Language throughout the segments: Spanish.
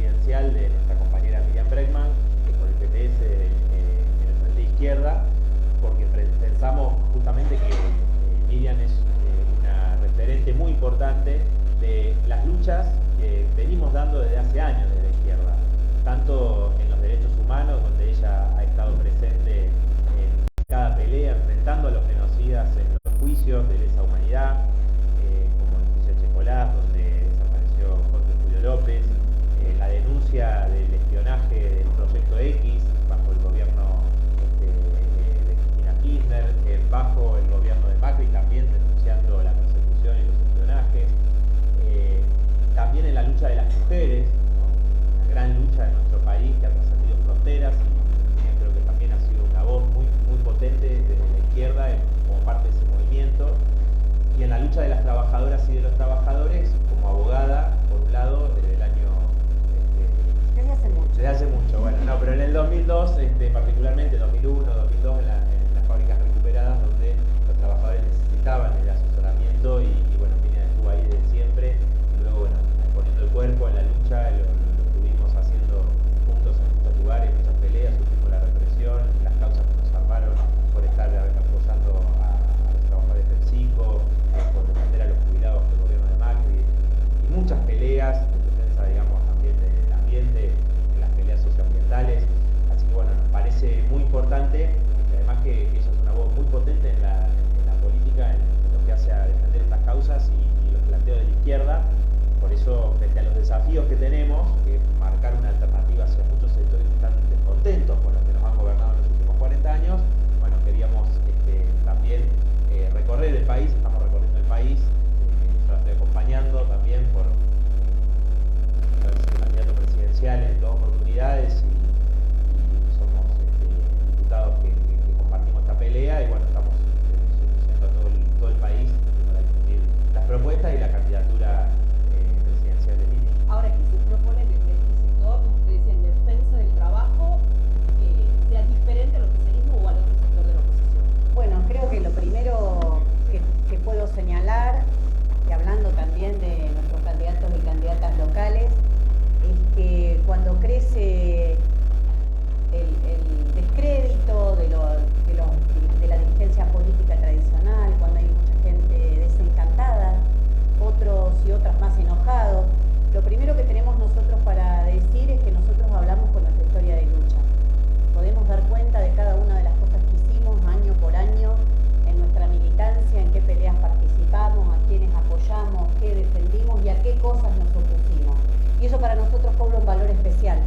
presidencial de nuestra compañera Miriam Bregman, con el PPS en el Frente de Izquierda, porque pensamos justamente que Miriam es una referente muy importante de las luchas que venimos dando desde hace años desde la izquierda, tanto en los derechos humanos, donde ella ha estado presente en cada pelea, enfrentando a los genocidas en los juicios de lesa humanidad, como el juicio de Checolás, donde desapareció Jorge Julio López, la denuncia del espionaje del Proyecto X bajo el gobierno de Cristina Kirchner, bajo el gobierno de Macri, también denunciando la persecución y los espionajes, también en la lucha de las mujeres, ¿no? Una gran lucha en nuestro país que ha trascendido fronteras, y creo que también ha sido una voz muy potente desde la izquierda como parte de ese movimiento, y en la lucha de las trabajadoras y de los trabajadores como abogada, por un lado, desde el año... desde hace mucho. Desde hace mucho, bueno, no, pero en el 2002, particularmente 2001, 2002, en las fábricas recuperadas, donde los trabajadores necesitaban el asesoramiento, y bueno, Miriam estuvo ahí desde siempre, y luego, bueno, poniendo el cuerpo en la lucha, lo estuvimos haciendo juntos en muchos lugares, muchas peleas, sufrimos la represión, las causas que nos armaron por estar apoyando a los trabajadores del PSICO, por defender a los jubilados del gobierno de Macri, y muchas peleas en defensa, digamos, también del ambiente, en las peleas socioambientales. Así que bueno, nos parece muy importante, además que ella es una voz muy potente en la política, en lo que hace a defender estas causas y los planteos de la izquierda. Por eso, frente a los desafíos que tenemos, que es marcar una alternativa hacia muchos sectores que están descontentos con los que nos han gobernado en los últimos 40 años, bueno, queríamos también recorrer el país, estamos recorriendo el país, yo la estoy acompañando también por ser candidato presidencial en dos oportunidades, y somos diputados que compartimos esta pelea, y bueno, estamos yendo a todo el país para discutir las propuestas y la candidatura presidencial de Miriam. Ahora, ¿qué se propone desde este sector, como usted decía, en defensa del trabajo, que sea diferente al oficialismo o al otro sector de la oposición? Bueno, creo que lo primero que puedo señalar, y hablando también de nuestros candidatos y candidatas locales, es que cuando crece el descrédito de la dirigencia política tradicional, cuando hay mucha gente desencantada, otros y otras más enojados, lo primero que tenemos nosotros para decir es que nosotros hablamos con nuestra historia de lucha. Podemos dar cuenta de cada una de las cosas que hicimos año por año en nuestra militancia, en qué peleas participamos, a quiénes apoyamos, qué defendimos y a qué cosas nos opusimos. Y eso para nosotros cobra un valor especial,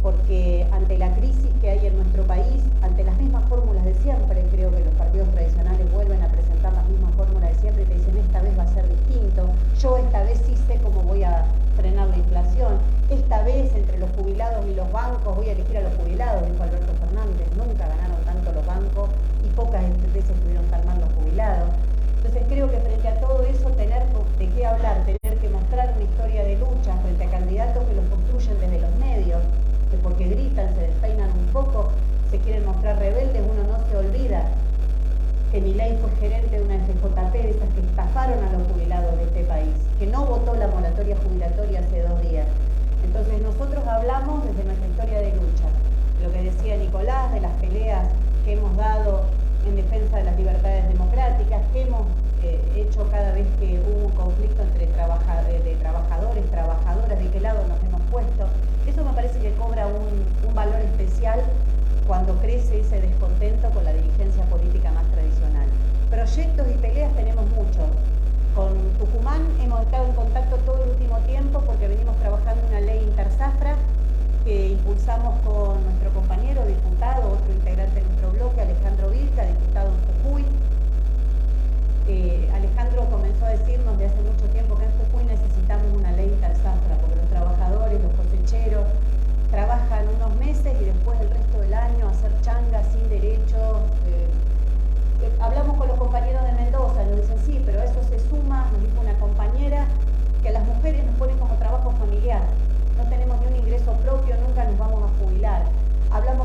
porque ante la crisis que hay en nuestro país, ante las mismas fórmulas de siempre, creo que los partidos tradicionales vuelven a presentar las mismas fórmulas de siempre y te dicen esta vez va a ser distinto, yo esta vez sí sé cómo voy a frenar la inflación, esta vez entre los jubilados y los bancos voy a elegir a los jubilados, dijo Alberto Fernández, nunca ganaron tanto los bancos y pocas veces estuvieron tan mal los jubilados. Entonces creo que frente a todo eso, tener de qué hablar, tener que mostrar una historia de lucha frente a candidatos que los construyen desde los medios, que porque gritan, se despeinan un poco, se quieren mostrar rebeldes, uno no se olvida que Milei fue gerente de una FJP, de esas que estafaron a los jubilados de este país, que no votó la moratoria jubilatoria hace 2 días. Entonces nosotros hablamos desde nuestra historia de lucha, lo que decía Nicolás, de las peleas que hemos dado en defensa de las libertades democráticas, que hemos hecho cada vez que hubo un conflicto entre trabajadores, trabajadoras, de qué lado nos hemos puesto. Eso me parece que cobra un valor especial cuando crece ese descontento con la dirigencia política más tradicional. Proyectos y peleas tenemos muchos. Con Tucumán hemos estado en contacto todo el último tiempo porque venimos trabajando una ley interzafra que impulsamos con nuestro compañero diputado, otro integrante de nuestro bloque, Alejandro Vilca, diputado en Jujuy. Alejandro comenzó a decirnos de hace mucho tiempo que en Jujuy necesitamos una ley interzafra porque los trabajadores, los cosecheros, trabajan unos meses y después el resto del año hacer changas sin derechos. Hablamos con los compañeros de Mendoza, nos dicen sí, pero a eso se suma, nos dijo una compañera, que a las mujeres nos ponen como trabajo familiar. No tenemos ni un ingreso propio, nunca nos vamos a jubilar. Hablamos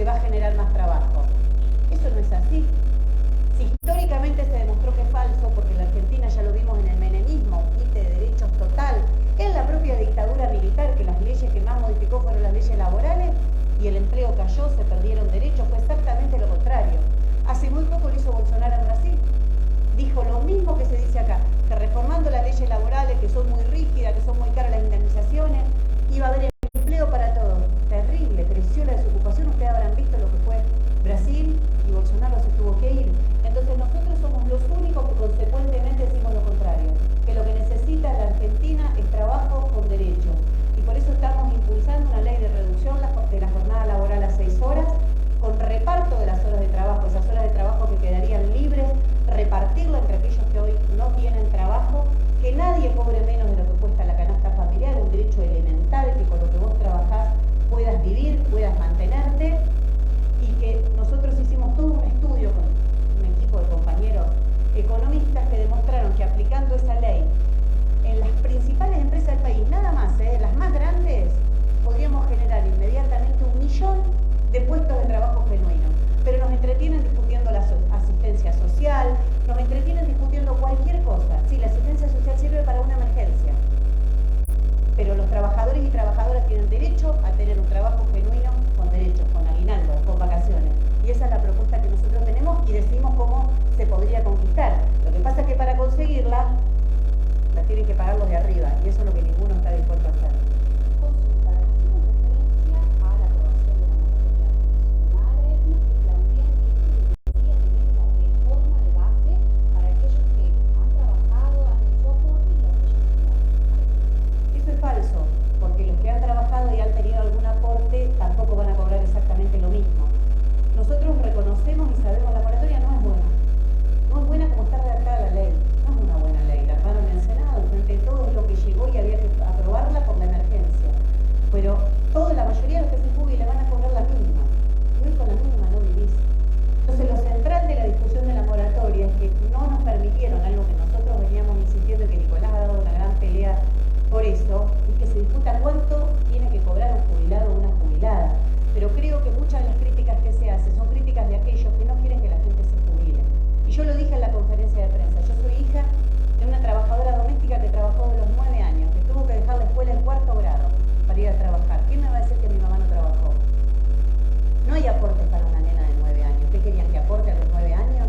se va a generar más trabajo. Eso no es así. Si históricamente se demostró que es falso, porque en la Argentina ya lo vimos en el menemismo, un quite de derechos total, en la propia dictadura militar, que las leyes que más modificó fueron las leyes laborales, y el empleo cayó, se perdieron derechos, fue exactamente lo contrario. Hace muy poco lo hizo Bolsonaro en Brasil. Dijo lo mismo que se dice acá, que reformando las leyes laborales, que son muy rígidas, que son muy caras las indemnizaciones, iba a haber empleo para todos. Terrible, creció la desocupación, ustedes habrán visto lo que fue Brasil y Bolsonaro se tuvo que ir. Entonces nosotros somos los únicos que consecuentemente decimos lo contrario, que lo que necesita la Argentina es trabajo con derechos. Y por eso estamos impulsando una ley de reducción de la jornada laboral a 6 horas, con reparto de las horas de trabajo, esas horas de trabajo que quedarían libres, repartirla entre aquellos que hoy no tienen trabajo, que nadie cobre menos de lo que cuesta la canasta familiar, un derecho elemental, que con lo que vos trabajás puedas vivir, puedas mantenerte, y que nosotros hicimos todo un estudio con un equipo de compañeros economistas que demostraron que aplicando esa ley en las principales empresas del país, nada más, las más grandes, podríamos generar inmediatamente 1 millón de puestos de trabajo genuinos. Pero nos entretienen discutiendo la asistencia social, nos entretienen discutiendo cualquier cosa. Sí, la asistencia social sirve para una emergencia, pero los trabajadores y trabajadoras tienen derecho a tener un trabajo genuino con derechos, con aguinaldo, con vacaciones. Y esa es la propuesta que nosotros tenemos y decimos cómo se podría conquistar. Lo que pasa es que para conseguirla, la tienen que pagar los de arriba, y eso es lo que ninguno está dispuesto a hacer. Consulta, haciendo referencia a la aprobación de la moratoria condicional, unos que plantean que esto debería tener una reforma de base para aquellos que han trabajado, han hecho aporte y aquellos que no. Eso es falso, porque los que han trabajado y han tenido algún aporte tampoco van a cobrar exactamente lo mismo. Nosotros reconocemos y sabemos que la moratoria no es buena. No es buena como está redactada la ley. No es una buena ley. La armaron en el Senado, frente a todo lo que llegó y había que aprobarla por la emergencia. Pero la mayoría de los que se jubilan van a cobrar la mínima. Y hoy con la mínima no vivís. Entonces lo central de la discusión de la moratoria es que no nos permitieron algo que nosotros veníamos insistiendo y que Nicolás ha dado una gran pelea por eso, es que se discuta cuánto tiene que cobrar un jubilado o una jubilada. Pero creo que muchas de las críticas que se hacen son críticas de aquellos que no quieren que la gente se jubile. Y yo lo dije en la conferencia de prensa, yo soy hija de una trabajadora doméstica que trabajó de los 9 años, que tuvo que dejar la escuela en 4º grado para ir a trabajar. ¿Quién me va a decir que mi mamá no trabajó? No hay aportes para una nena de 9 años. ¿Qué querían que aporte a los 9 años?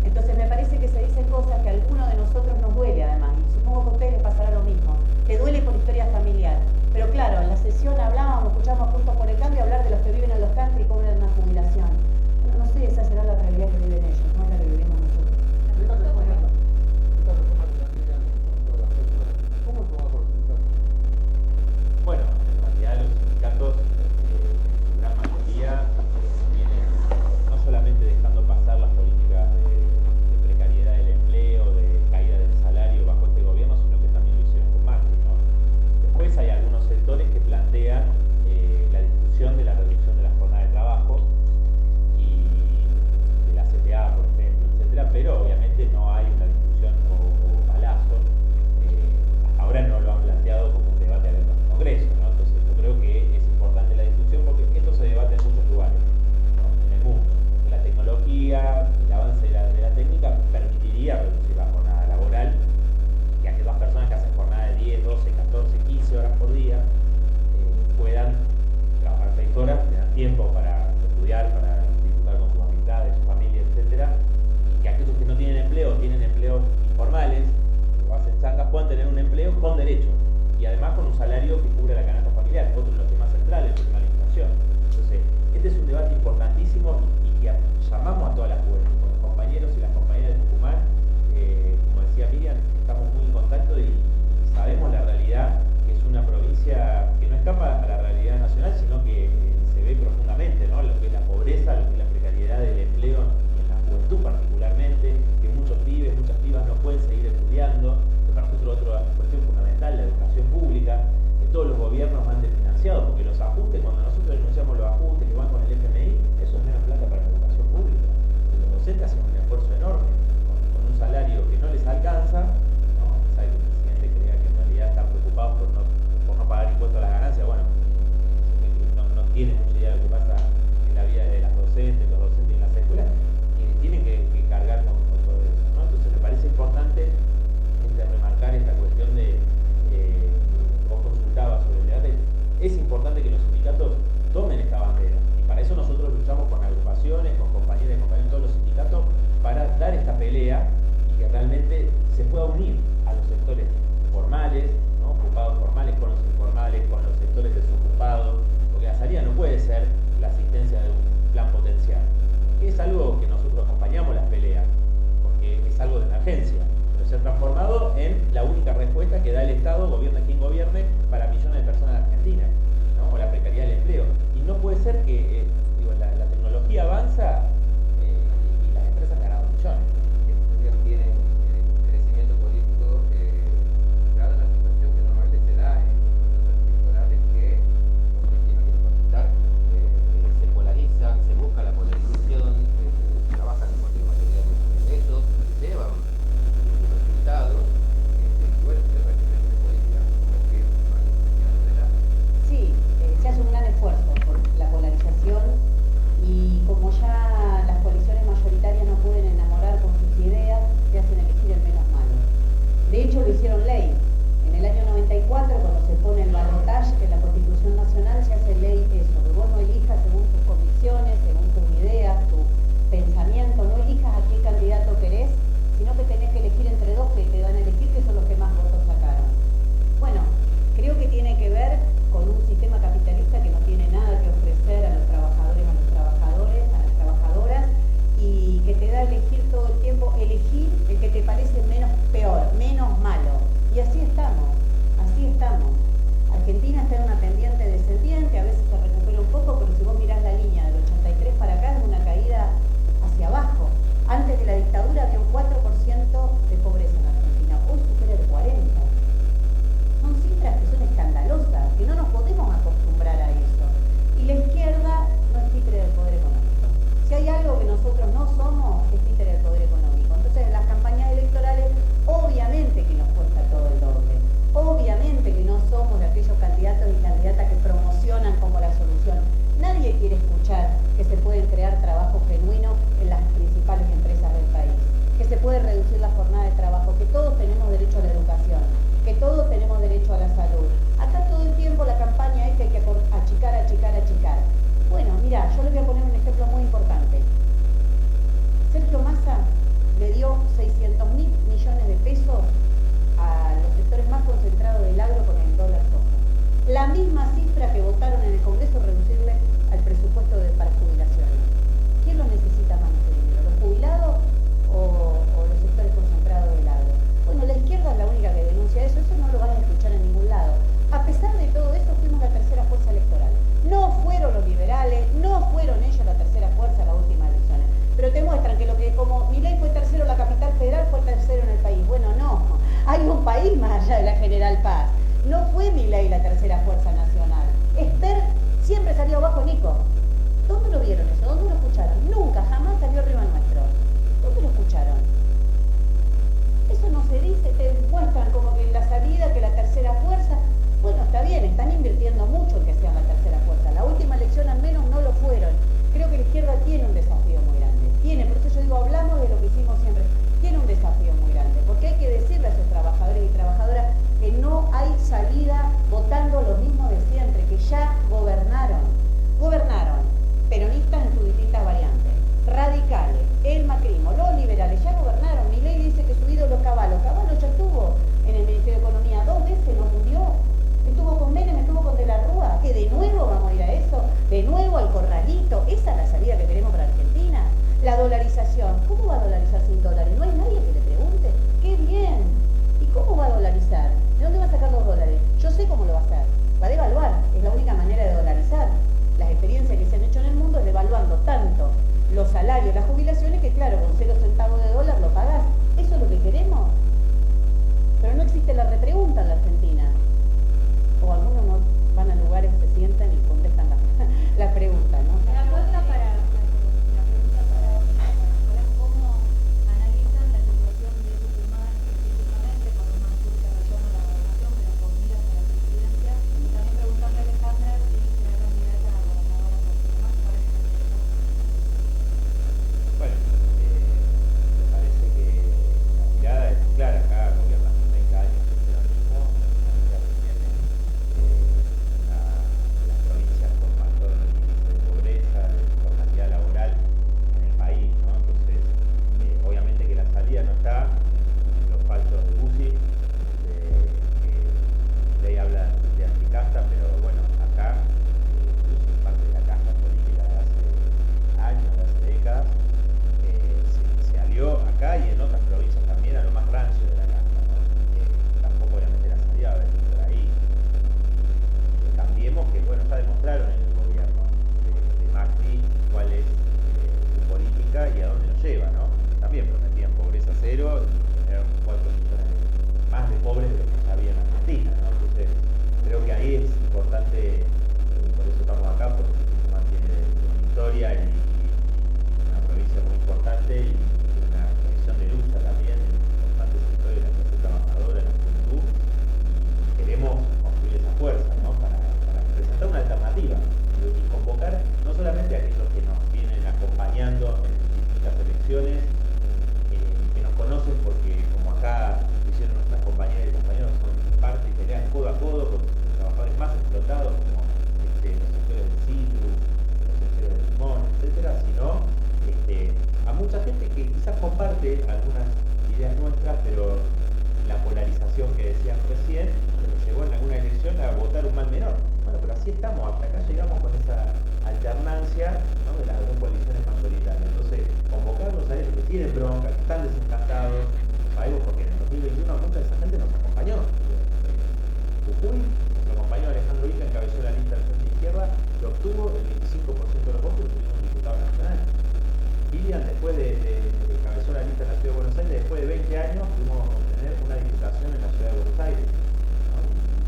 Entonces me parece que se dicen cosas que a alguno de nosotros nos duele además, y supongo que a ustedes les pasará lo mismo, que duele por historia familiar. Pero claro, en la sesión hablábamos, escuchamos Juntos por el Cambio hablar de los que viven en los country y cobran una jubilación. Bueno, no sé, esa será la realidad que viven ellos, no es la que vivimos nosotros. Bueno, en realidad los sindicatos justamente se pueda unir a los sectores formales, ¿no? Ocupados formales con los informales, con los sectores desocupados, porque la salida no puede ser la asistencia de un plan potencial. Es algo que nosotros acompañamos las peleas, porque es algo de emergencia, pero se ha transformado en la única respuesta que da el Estado, gobierne quien gobierne, para millones de personas en Argentina, ¿no? O la precariedad del empleo. Y no puede ser que la tecnología avanza y las empresas han ganado millones. Tienen crecimiento político dado la situación que normalmente se da en procesos electorales que, no sé si no quiero contestar, se polarizan, se busca la polarización, trabajan en motivos materiales de ellos, llevan resultados, y bueno, se representa política como que no hay necesidad de la... Sí, se hace un gran esfuerzo por la polarización y como ya las coaliciones mayoritarias no pueden enamorar con sus ideas, se hacen elegir el menos malo. De hecho lo hicieron ley. En el año 94, cuando se pone el balotaje en la Constitución Nacional, se hace ley eso, que vos no elijas según tus convicciones, según tus ideas, tu pensamiento, no elijas a qué candidato querés, sino que tenés que elegir entre dos que te van a elegir, que son los que más votos sacaron. Bueno, creo que tiene que ver con un sistema capitalista que no tiene nada que ofrecer a los trabajadores, a los trabajadores, a las trabajadoras, y que te da a elegir todo el tiempo, elegir el que te parece menos peor, menos malo. Y así estamos, así estamos. Argentina está en una pendiente descendiente, a veces se recupera un poco, pero si vos mirás la línea del 83 para acá es una caída hacia abajo. Antes de la dictadura había un 4% de pobreza en Argentina, hoy supera el 40%. Son cifras que son escandalosas, que no nos podemos acostumbrar a eso. Y la izquierda no es títere del poder económico. Si hay algo que nosotros no somos, es títere del poder económico. Entonces en las campañas electorales, obviamente que nos cuesta todo el doble. Obviamente que no somos de aquellos candidatos y candidatas que promocionan como la solución. Nadie quiere escuchar que se pueden crear trabajos genuinos en las principales empresas del país, que se puede reducir la jornada de trabajo, que todos tenemos derecho a la educación, que todos tenemos derecho a la salud. Acá todo el tiempo la campaña es que hay que achicar, achicar, achicar. Bueno, mira, yo les voy a poner un ejemplo muy importante. Sergio Massa le dio 600.000 millones de pesos a los sectores más concentrados del agro con el dólar soja. La misma cifra que votaron en el Congreso reducirle al presupuesto para jubilaciones. ¿Quién lo necesita más ese dinero? ¿Los jubilados o los sectores concentrados del agro? Bueno, la izquierda es la única que denuncia eso no lo vas a escuchar en ningún lado. A pesar de todo eso, fuimos la tercera fuerza electoral. No fueron los liberales, no fueron ellos la tercera fuerza en las últimas elecciones. Pero te muestran que lo que como Milei fue tercero en la capital federal, fue tercero en el país. Bueno, no, hay un país más allá de la General Paz. No fue Milei la tercera fuerza nacional. Esper siempre salió abajo Nico. ¿Dónde lo vieron eso? ¿Dónde lo escucharon? Nunca, jamás salió arriba nuestro. ¿Dónde lo escucharon? Eso no se dice, te muestran como que la salida, que la tercera fuerza. Bueno, está bien, están invirtiendo mucho en que sean la tercera fuerza. La última elección al menos no lo fueron. Creo que la izquierda tiene un desafío muy grande. Por eso yo digo, hablamos de lo que hicimos siempre. Tiene un desafío muy grande, porque hay que decirle a esos trabajadores y trabajadoras que no hay salida votando lo mismo de siempre, que ya gobernaron. Gobernaron peronistas en sus distintas variantes, radicales, el macrismo, los liberales, ya gobernaron. Milei dice que su ídolo Cavallo ya estuvo en el Ministerio de Economía 2 veces, no murió. Estuvo con Menem, estuvo con De la Rúa, que de nuevo vamos a ir a eso. comparte algunas ideas nuestras, pero la polarización que decían recién nos llevó en alguna elección a votar un mal menor. Bueno, pero así estamos, hasta acá llegamos con esa alternancia, ¿no?, de las dos coaliciones mayoritarias. Entonces, convocarlos a ellos que tienen bronca, que están desencantados, sabemos porque en el 2021 mucha de esa gente nos acompañó. Jujuy nos acompañó Alejandro Vilca, encabezó la lista del Frente de Izquierda, que obtuvo el 25% de los votos y tuvimos un diputado nacional. Lilian, después de encabezó la lista en la Ciudad de Buenos Aires, después de 20 años pudimos obtener una diputación en la Ciudad de Buenos Aires, ¿no?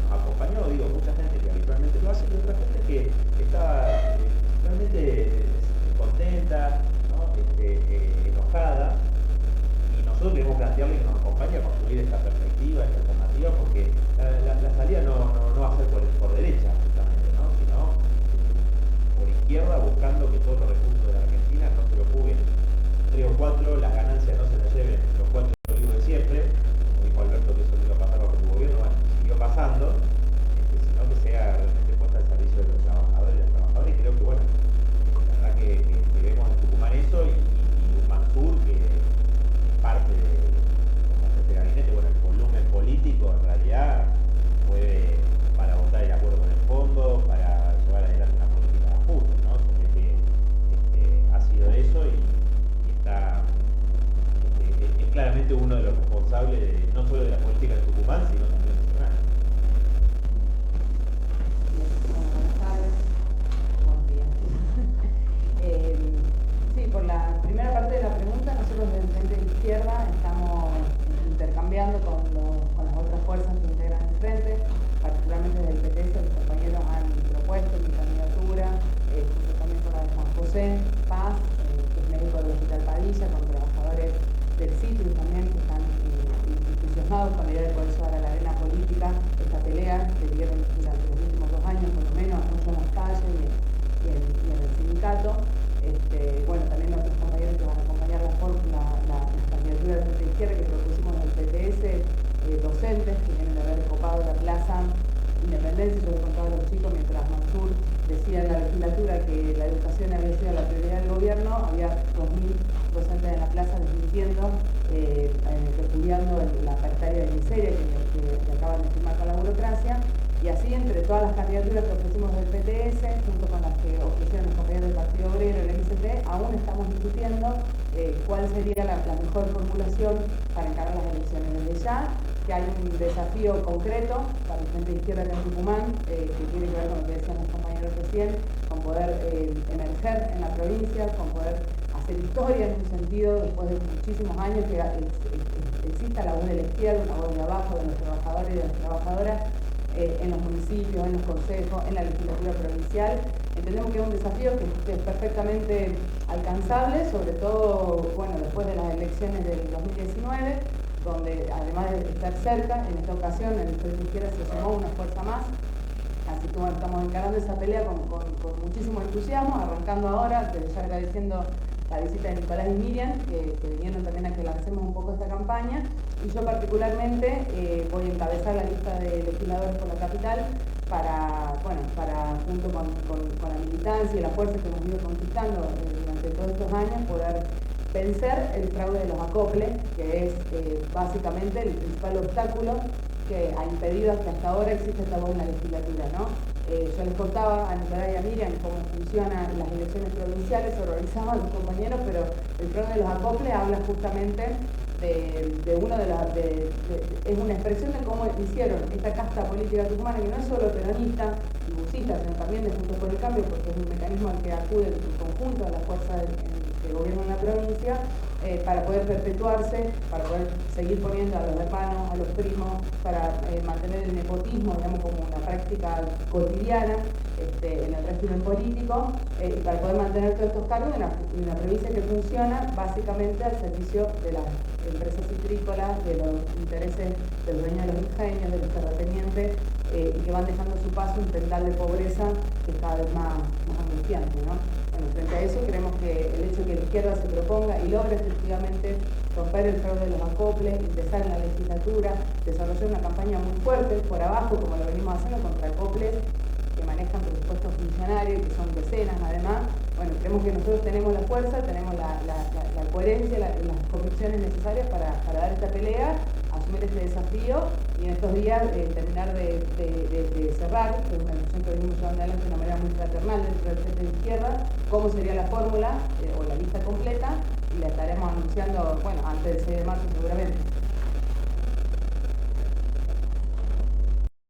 Nos acompañó, digo, mucha gente que habitualmente lo hace y otra gente que estaba realmente contenta, ¿no?, enojada, y nosotros queremos plantearle que nos acompañe a construir esta perspectiva, esta alternativa, porque la salida no va a ser por derecha, justamente, ¿no?, sino por izquierda, buscando que todos los recursos de la Argentina no se lo juguen 3 o 4, las ganancias no se las lleven los 4 olivos de siempre, como dijo Alberto que eso iba a pasar bajo tu gobierno. Bueno, siguió pasando, sino que sea realmente puesta al servicio de los trabajadores y las trabajadoras, y creo que, bueno, la verdad que vemos en Tucumán eso, y un Mansur que es parte de, como jefe de gabinete, bueno, el volumen político en realidad puede para votar de acuerdo con el fondo, para llevar adelante una política de ajuste, ¿no? Porque ha sido eso, y está es claramente uno de los responsables no solo de la política en Tucumán, sino también nacional. Buenas tardes, buenos días. Sí, por la primera parte de la pregunta, nosotros desde el Frente de Izquierda estamos intercambiando con las otras fuerzas que integran el Frente, particularmente desde el PTS. Los compañeros han propuesto mi candidatura, junto también con la de Juan José Paz, que es médico del Hospital Padilla, con trabajadores del sitio también que están entusiasmados con la idea de poder llevar a la arena política esta pelea que vivieron durante los últimos 2 años, por lo menos, mucho en las calles y en el sindicato. Bueno, también otros compañeros que van a acompañar las candidaturas de izquierda que propusimos en el PTS, docentes que vienen a haber copado la plaza Independencia. Yo les contaba a los chicos, mientras Mansur decía en la legislatura que la educación había sido la prioridad del gobierno, había 2.000 docentes en la plaza desmintiendo, repudiando la paritaria de miseria que acaban de firmar con la burocracia. Y así, entre todas las candidaturas que ofrecimos del PTS, junto con las que ofrecieron los compañeros del Partido Obrero y el MCT, aún estamos discutiendo cuál sería la mejor formulación para encarar las elecciones. Desde ya que hay un desafío concreto para el Frente de Izquierda en Tucumán, que tiene que ver con lo que decían los compañeros recién, con poder emerger en la provincia, con poder hacer historia en un sentido, después de muchísimos años, que exista la voz de la izquierda, una voz de abajo de los trabajadores y de las trabajadoras, en los municipios, en los consejos, en la legislatura provincial. Entendemos que es un desafío que es perfectamente alcanzable, sobre todo, bueno, después de las elecciones del 2019, donde además de estar cerca, en esta ocasión el Frente de Izquierda se sumó una fuerza más. Así que bueno, estamos encarando esa pelea con muchísimo entusiasmo, arrancando ahora, desde ya agradeciendo la visita de Nicolás y Miriam, que vinieron también a que lancemos un poco esta campaña, y yo particularmente voy a encabezar la lista de legisladores por la capital para junto con la militancia y la fuerza que hemos ido conquistando durante todos estos años, poder vencer el fraude de los acoples, que es básicamente el principal obstáculo que ha impedido que hasta ahora exista esta voz en la legislatura, ¿no? Yo les contaba a Nicolás y a Miriam cómo funcionan las elecciones provinciales, se organizaban los compañeros, pero el fraude de los acoples habla justamente de uno de los... es una expresión de cómo hicieron esta casta política tucumana, que no es solo peronista y bucista, sino también de Juntos por el Cambio, porque es un mecanismo al que acude el conjunto de las fuerzas que gobiernan la provincia, para poder perpetuarse, para poder seguir poniendo a los hermanos, a los primos, para mantener el nepotismo, digamos, como una práctica cotidiana en el régimen político, y para poder mantener todos estos cargos en una provincia que funciona básicamente al servicio de las empresas citrícolas, de los intereses de los dueños de los ingenios, de los terratenientes, y que van dejando a su paso un pendal de pobreza que es cada vez más angustiante, ¿no? Bueno, frente a eso creemos que el hecho de que la izquierda se proponga y logre efectivamente romper el fraude de los acoples, empezar en la legislatura, desarrollar una campaña muy fuerte por abajo, como lo venimos haciendo contra acoples que manejan presupuestos funcionarios, que son decenas además, bueno, creemos que nosotros tenemos la fuerza, tenemos la coherencia, las convicciones necesarias para dar esta pelea, asumir este desafío y en estos días terminar de cerrar, que es una discusión que venimos llevando adelante de una manera muy fraternal dentro del Frente de Izquierda, cómo sería la fórmula o la lista completa, y la estaremos anunciando, bueno, antes del 6 de marzo seguramente.